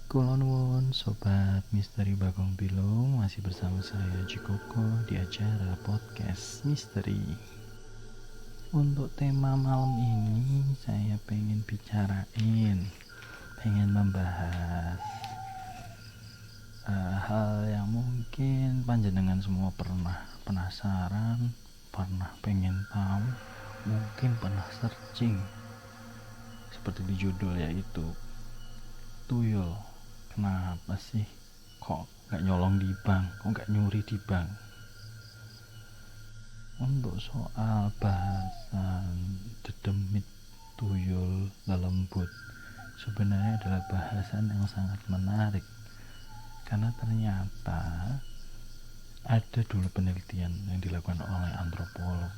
Kula nuwun Sobat Misteri Bagong Bilung, masih bersama saya Cikoko di acara podcast Misteri. Untuk tema malam ini saya pengen membahas hal yang mungkin panjenengan semua pernah penasaran, pernah pengen tahu, mungkin pernah searching, seperti di judul, yaitu tuyul. Kenapa sih kok gak nyolong di bank, kok gak nyuri di bank? Untuk soal bahasan dedemit tuyul lelembut, sebenarnya adalah bahasan yang sangat menarik, karena ternyata ada dulu penelitian yang dilakukan oleh antropolog,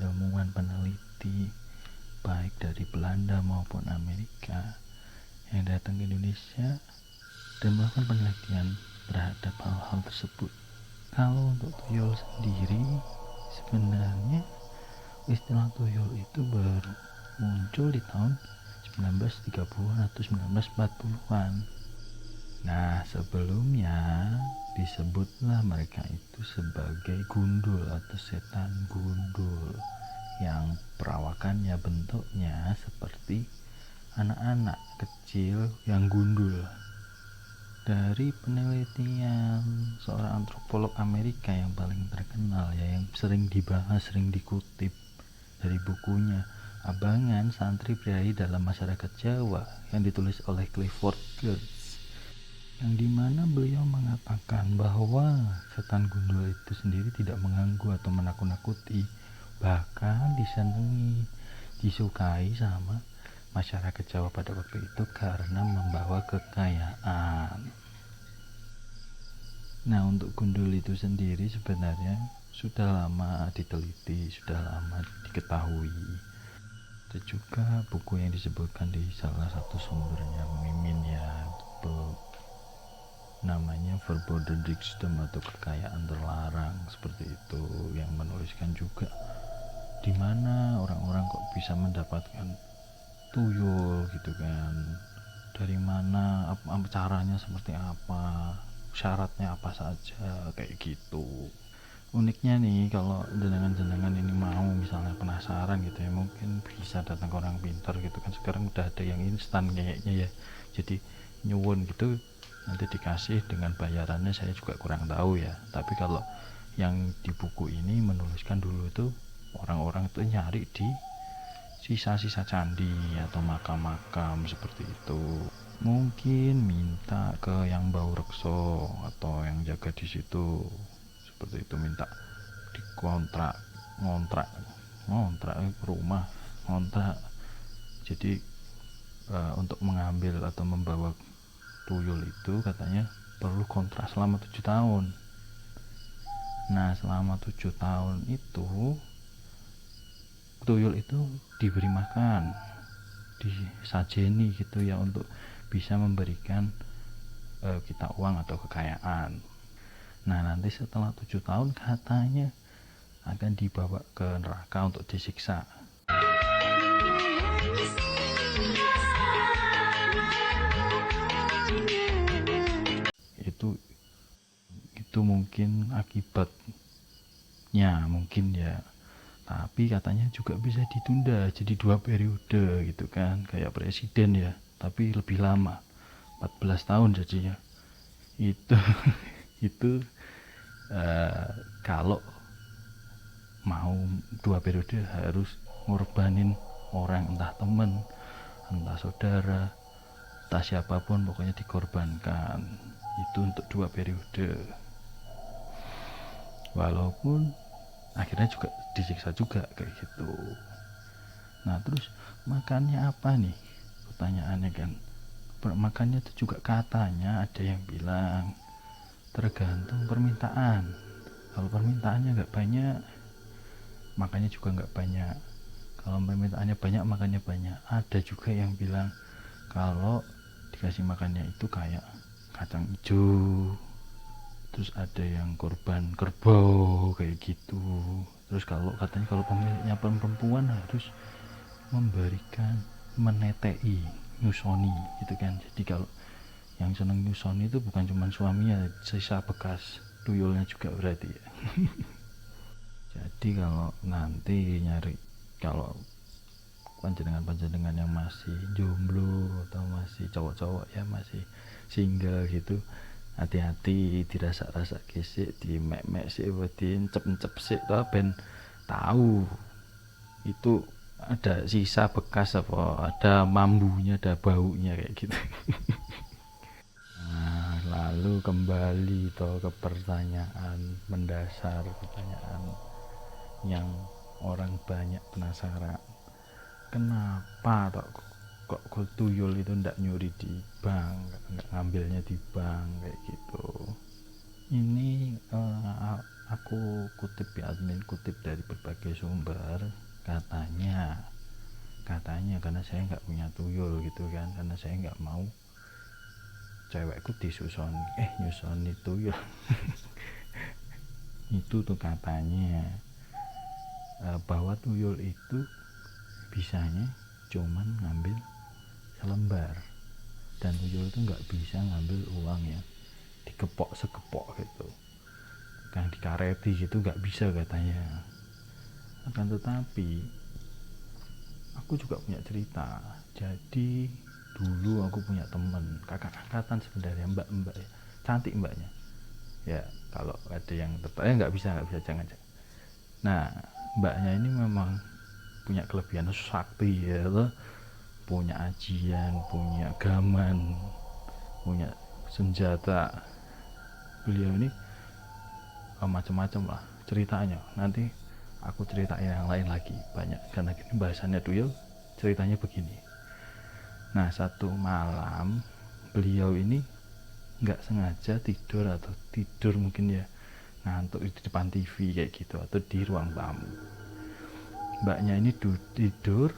ilmuwan peneliti baik dari Belanda maupun Amerika yang datang ke Indonesia dan melakukan penelitian terhadap hal-hal tersebut. Kalau untuk tuyul sendiri, sebenarnya istilah tuyul itu baru muncul di tahun 1930-an atau 1940-an. Nah, sebelumnya disebutlah mereka itu sebagai gundul atau setan gundul, yang perawakannya, bentuknya seperti anak-anak kecil yang gundul. Dari penelitian seorang antropolog Amerika yang paling terkenal, yang sering dibahas, sering dikutip dari bukunya Abangan Santri Priai dalam Masyarakat Jawa yang ditulis oleh Clifford Geertz, yang dimana beliau mengatakan bahwa setan gundul itu sendiri tidak mengganggu atau menakut-nakuti, bahkan disenangi, disukai sama masyarakat Jawa pada waktu itu karena membawa kekayaan. Nah, untuk gundul itu sendiri sebenarnya sudah lama diteliti, sudah lama diketahui. Ada juga buku yang disebutkan di salah satu sumbernya Mimin, ya, namanya Forbidden Dukedom atau kekayaan terlarang, seperti itu, yang menuliskan juga di mana orang-orang kok bisa mendapatkan tuyul gitu kan, dari mana, apa caranya, seperti apa, syaratnya apa saja, kayak gitu. Uniknya nih, kalau jenengan ini mau misalnya penasaran gitu ya, mungkin bisa datang ke orang pintar gitu kan. Sekarang udah ada yang instan kayaknya ya, jadi nyuwun gitu nanti dikasih dengan bayarannya, saya juga kurang tahu ya. Tapi kalau yang di buku ini menuliskan dulu itu orang-orang itu nyari di sisa-sisa candi atau makam-makam seperti itu, mungkin minta ke yang bau rekso atau yang jaga di situ, seperti itu, minta dikontrak, ngontrak rumah, ngontrak. Jadi untuk mengambil atau membawa tuyul itu katanya perlu kontrak selama 7 tahun. Nah, selama 7 tahun itu tuyul itu diberi makan, disajeni gitu ya, untuk bisa memberikan kita uang atau kekayaan. Nah, nanti setelah 7 tahun katanya akan dibawa ke neraka untuk disiksa. Itu mungkin akibatnya, mungkin ya. Tapi katanya juga bisa ditunda jadi 2 periode gitu kan, kayak presiden ya, tapi lebih lama, 14 tahun jadinya. Itu itu kalau mau 2 periode harus ngorbanin orang, entah temen, entah saudara, entah siapapun, pokoknya dikorbankan. Itu untuk 2 periode. Walaupun akhirnya juga disiksa juga kayak gitu. Nah, terus makannya apa nih? Pertanyaannya kan. Makannya itu juga katanya ada yang bilang tergantung permintaan. Kalau permintaannya nggak banyak, makannya juga nggak banyak. Kalau permintaannya banyak, makannya banyak. Ada juga yang bilang kalau dikasih makannya itu kayak kacang hijau. Terus ada yang korban kerbau kayak gitu. Terus kalau katanya kalau pemiliknya perempuan harus memberikan menetei. nyusoni gitu kan. Jadi kalau yang seneng nyusoni itu bukan cuma suaminya, sisa bekas tuyulnya juga berarti ya. Jadi kalau nanti nyari, kalau panjenengan-panjenengan yang masih jomblo atau masih cowok-cowok ya masih single gitu, hati-hati dirasa-rasa gesek, di mek-mek sik, di encep-encep sik to ben tahu itu ada sisa bekas apa, ada mambunya, ada baunya kayak gitu. Nah, lalu kembali toh ke pertanyaan mendasar, pertanyaan yang orang banyak penasaran. Kenapa toh kok tuyul itu ndak nyuri di bank, nggak ngambilnya di bank kayak gitu. Ini aku kutip ya, admin kutip dari berbagai sumber, katanya karena saya nggak punya tuyul gitu kan, karena saya nggak mau cewekku disusoni nyusoni tuyul. Itu tuh katanya bahwa tuyul itu bisanya cuman ngambil selembar, dan tuyul itu nggak bisa ngambil uang ya digepok segepok gitu, kan dikareti gitu, nggak bisa katanya. Akan tetapi aku juga punya cerita. Jadi dulu aku punya temen kakak angkatan sebenarnya, mbak ya, cantik mbaknya ya, kalau ada yang tertarik nggak bisa jangan. Nah, mbaknya ini memang punya kelebihan sakti ya loh, punya ajian, punya gaman, punya senjata. Beliau ini macam-macam lah ceritanya, nanti aku ceritain yang lain lagi banyak karena ini bahasannya tuyul. Ceritanya begini. Nah, satu malam beliau ini nggak sengaja tidur, atau tidur mungkin ya ngantuk di depan TV kayak gitu, atau di ruang tamu. Mbaknya ini tidur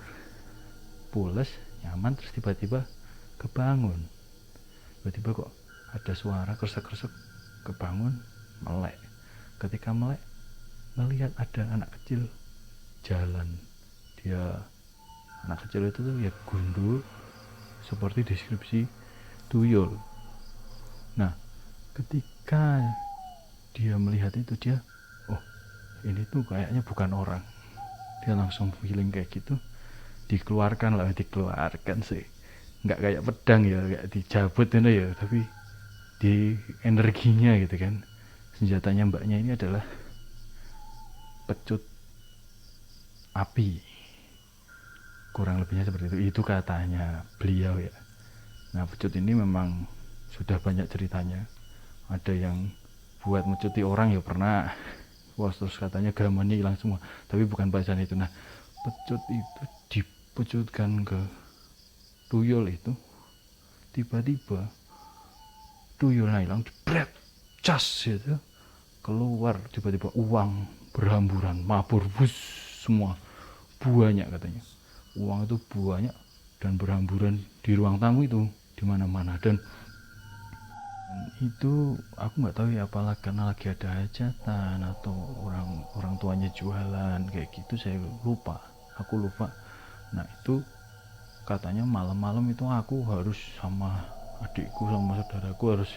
pules nyaman, terus tiba-tiba kebangun. Tiba-tiba kok ada suara kresek-kresek, kebangun, melek. Ketika melek melihat ada anak kecil jalan. Dia anak kecil itu tuh ya gundul seperti deskripsi tuyul. Nah, ketika dia melihat itu, dia ini tuh kayaknya bukan orang. Dia langsung feeling kayak gitu, dikeluarkan sih, nggak kayak pedang ya, kayak dijabut itu ya, tapi di energinya gitu kan. Senjatanya mbaknya ini adalah pecut api, kurang lebihnya seperti itu katanya beliau ya. Nah, pecut ini memang sudah banyak ceritanya, ada yang buat mencuti orang ya pernah. Wah, terus katanya gamannya hilang semua, tapi bukan bahasan itu. Nah, pecut itu dipecutkan ke tuyul itu, tiba-tiba tuyulnya hilang, jebret, cas gitu, keluar tiba-tiba uang berhamburan, mabur, bus, semua banyak katanya. Uang itu banyak dan berhamburan di ruang tamu itu, di mana-mana. Dan itu aku nggak tahu ya, apalah karena lagi ada hajatan atau orang tuanya jualan kayak gitu, aku lupa. Nah, itu katanya malam-malam itu aku harus sama adikku sama saudaraku harus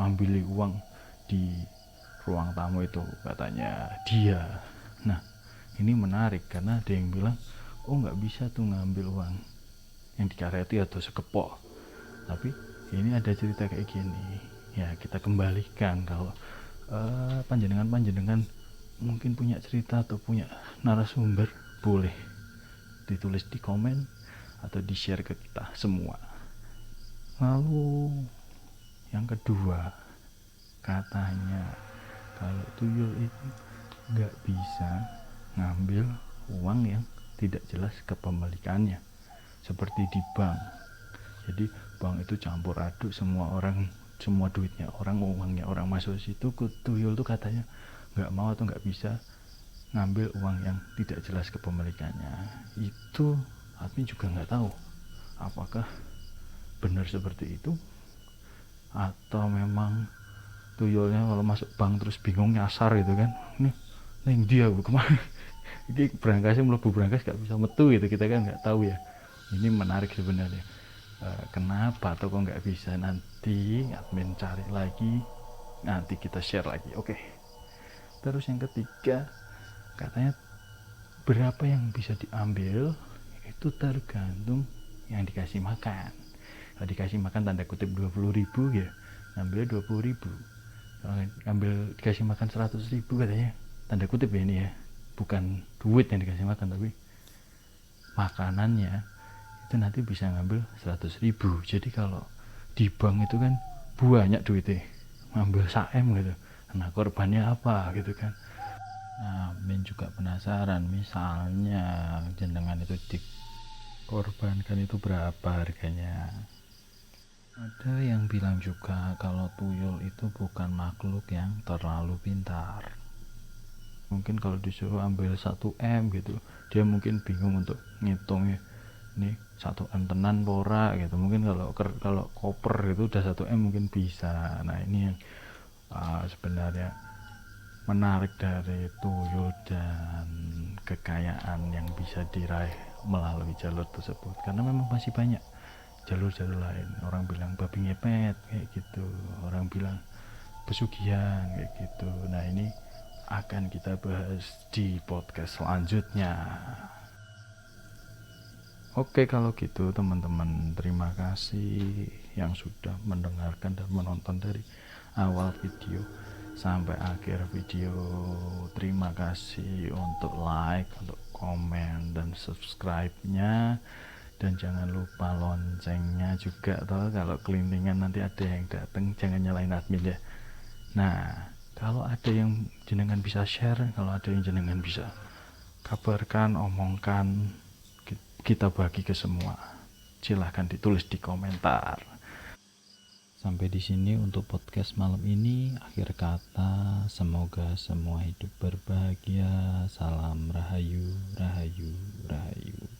ngambil uang di ruang tamu itu, katanya dia. Nah, ini menarik karena ada yang bilang nggak bisa tuh ngambil uang yang dikareti atau sekepok, tapi ini ada cerita kayak gini ya. Kita kembalikan, kalau panjenengan mungkin punya cerita atau punya narasumber, boleh ditulis di komen atau di share ke kita semua. Lalu yang kedua, katanya kalau tuyul itu nggak bisa ngambil uang yang tidak jelas kepemilikannya, seperti di bank. Jadi bank itu campur aduk, semua duitnya orang, uangnya orang masuk situ. Tuyul tuh katanya nggak mau atau nggak bisa ngambil uang yang tidak jelas kepemilikannya. Itu admin juga nggak tahu apakah benar seperti itu, atau memang tuyulnya kalau masuk bank terus bingung nyasar gitu kan, ini dia kemana, ini berangkasnya melebu berangkas nggak bisa metu gitu, kita kan nggak tahu ya. Ini menarik sebenarnya. kenapa atau kok nggak bisa, nanti admin cari lagi, nanti kita share lagi. Oke. Terus yang ketiga, katanya berapa yang bisa diambil itu tergantung yang dikasih makan. Kalau dikasih makan tanda kutip 20.000 ya, ngambilnya 20.000. Kalau ngambil dikasih makan 100.000 katanya, tanda kutip ya ini ya, bukan duit yang dikasih makan tapi makanannya, itu nanti bisa ngambil 100.000. Jadi kalau di bank itu kan banyak duitnya, ngambil saem gitu. Nah korbannya apa gitu kan. Nah Min juga penasaran, misalnya jenengan itu dikorbankan itu berapa harganya. Ada yang bilang juga kalau tuyul itu bukan makhluk yang terlalu pintar. Mungkin kalau disuruh ambil 1M gitu, dia mungkin bingung untuk ngitungnya, ini 1M tenan pora gitu. Mungkin kalau koper gitu udah 1M mungkin bisa. Nah ini yang sebenarnya menarik dari tuyul dan kekayaan yang bisa diraih melalui jalur tersebut, karena memang masih banyak jalur-jalur lain. Orang bilang babi ngepet kayak gitu, orang bilang pesugihan kayak gitu. Nah ini akan kita bahas di podcast selanjutnya. Oke kalau gitu teman-teman, terima kasih yang sudah mendengarkan dan menonton dari awal video sampai akhir video. Terima kasih untuk like, untuk komen dan subscribe-nya. Dan jangan lupa loncengnya juga toh, kalau kelintingan nanti ada yang datang jangan nyalain admin ya. Nah kalau ada yang jenengan bisa share, kalau ada yang jenengan bisa kabarkan, omongkan, kita bagi ke semua. Silahkan ditulis di komentar. Sampai di sini untuk podcast malam ini. Akhir kata, semoga semua hidup berbahagia. Salam rahayu, rahayu, rahayu.